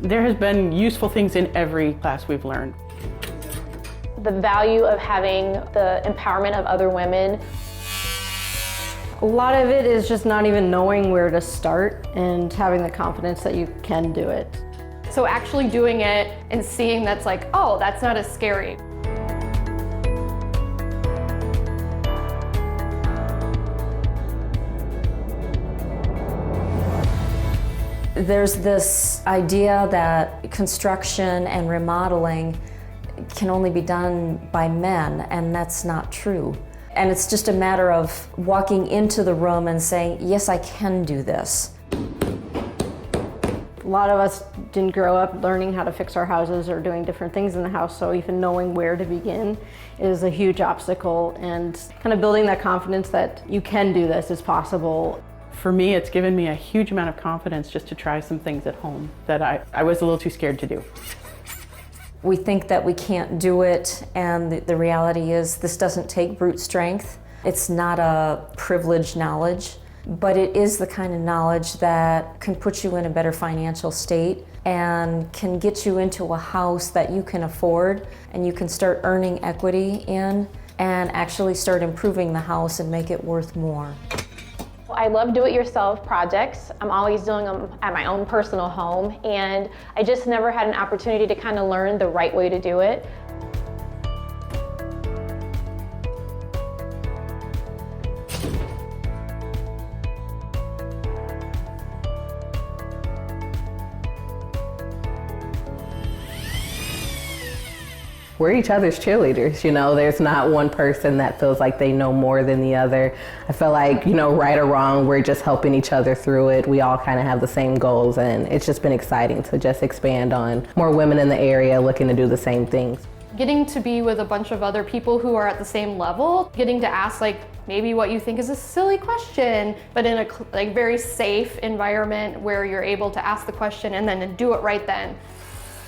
There has been useful things in every class we've learned. The value of having the empowerment of other women. A lot of it is just not even knowing where to start and having the confidence that you can do it. So actually doing it and seeing that's like, oh, that's not as scary. There's this idea that construction and remodeling can only be done by men, and that's not true. And it's just a matter of walking into the room and saying, yes, I can do this. A lot of us didn't grow up learning how to fix our houses or doing different things in the house, so even knowing where to begin is a huge obstacle, and kind of building that confidence that you can do this, is possible. For me, it's given me a huge amount of confidence just to try some things at home that I was a little too scared to do. We think that we can't do it, and the reality is this doesn't take brute strength. It's not a privileged knowledge, but it is the kind of knowledge that can put you in a better financial state and can get you into a house that you can afford and you can start earning equity in and actually start improving the house and make it worth more. I love do-it-yourself projects. I'm always doing them at my own personal home, and I just never had an opportunity to kind of learn the right way to do it. We're each other's cheerleaders, you know. There's not one person that feels like they know more than the other. I feel like, you know, right or wrong, we're just helping each other through it. We all kind of have the same goals, and it's just been exciting to just expand on more women in the area looking to do the same things. Getting to be with a bunch of other people who are at the same level, getting to ask like maybe what you think is a silly question, but in a very safe environment where you're able to ask the question and then do it right then.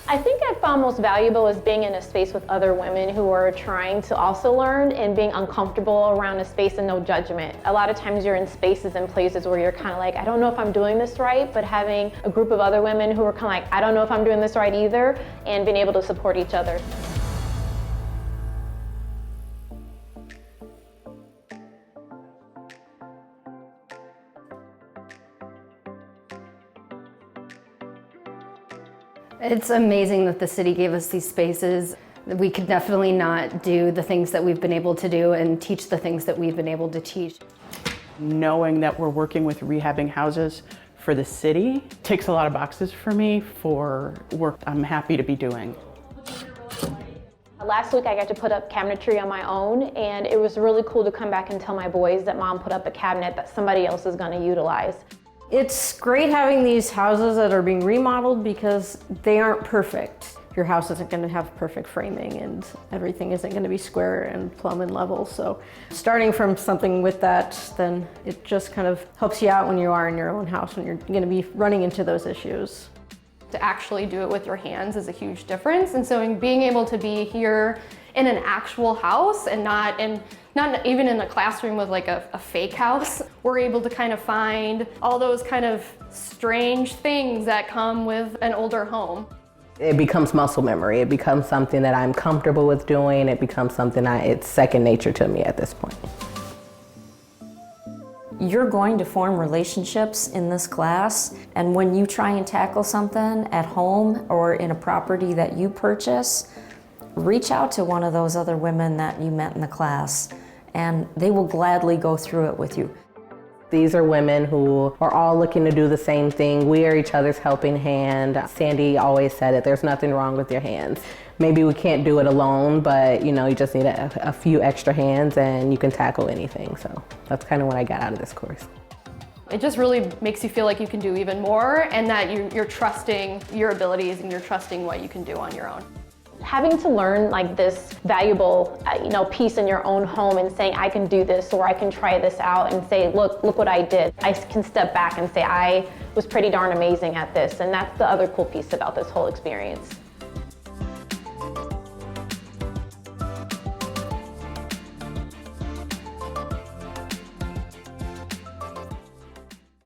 I think I found most valuable is being in a space with other women who are trying to also learn and being uncomfortable around a space and no judgment. A lot of times you're in spaces and places where you're kind of like, I don't know if I'm doing this right, but having a group of other women who are kind of like, I don't know if I'm doing this right either, and being able to support each other. It's amazing that the city gave us these spaces. We could definitely not do the things that we've been able to do and teach the things that we've been able to teach. Knowing that we're working with rehabbing houses for the city ticks a lot of boxes for me for work I'm happy to be doing. Last week I got to put up cabinetry on my own, and it was really cool to come back and tell my boys that Mom put up a cabinet that somebody else is going to utilize. It's great having these houses that are being remodeled because they aren't perfect. Your house isn't going to have perfect framing, and everything isn't going to be square and plumb and level. So starting from something with that, then it just kind of helps you out when you are in your own house, when you're going to be running into those issues. To actually do it with your hands is a huge difference. And so in being able to be here in an actual house and not even in a classroom with like a fake house, we're able to kind of find all those kind of strange things that come with an older home. It becomes muscle memory. It becomes something that I'm comfortable with doing. It becomes something it's second nature to me at this point. You're going to form relationships in this class, and when you try and tackle something at home or in a property that you purchase, reach out to one of those other women that you met in the class, and they will gladly go through it with you. These are women who are all looking to do the same thing. We are each other's helping hand. Sandy always said it, there's nothing wrong with your hands. Maybe we can't do it alone, but you know, you just need a few extra hands and you can tackle anything. So that's kind of what I got out of this course. It just really makes you feel like you can do even more, and that you're trusting your abilities and you're trusting what you can do on your own. Having to learn like this valuable piece in your own home and saying I can do this, or I can try this out and say look what I did. I can step back and say I was pretty darn amazing at this, and that's the other cool piece about this whole experience.